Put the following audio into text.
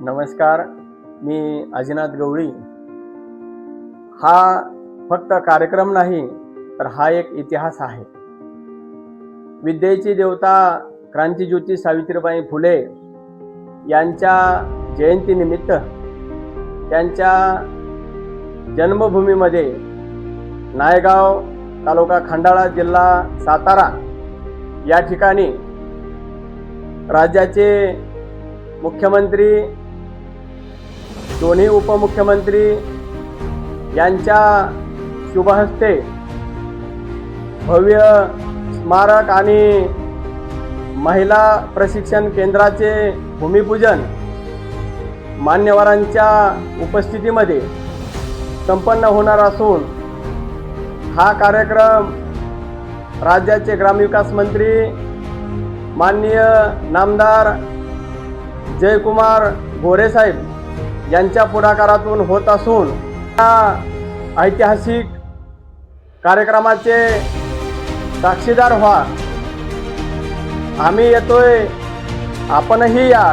नमस्कार, मी अजिनाथ गवळी। हा फक्त कार्यक्रम नाही तर हा एक इतिहास आहे। विद्येची देवता क्रांतिज्योती सावित्रीबाई फुले यांच्या जयंतीनिमित्त त्यांच्या जन्मभूमीमध्ये नायगाव तालुका खंडाळा जिल्हा सातारा या ठिकाणी राज्याचे मुख्यमंत्री, दोन्ही उपमुख्यमंत्री यांच्या शुभहस्ते भव्य स्मारक आणि महिला प्रशिक्षण केंद्राचे भूमिपूजन मान्यवरांच्या उपस्थितीमध्ये संपन्न होणार असून हा कार्यक्रम राज्याचे ग्रामविकास मंत्री माननीय नामदार जयकुमार गोरे साहेब यांच्या पुढाकारातून होत असून या ऐतिहासिक कार्यक्रमाचे साक्षीदार व्हा। आम्ही येतोय, आपणही या।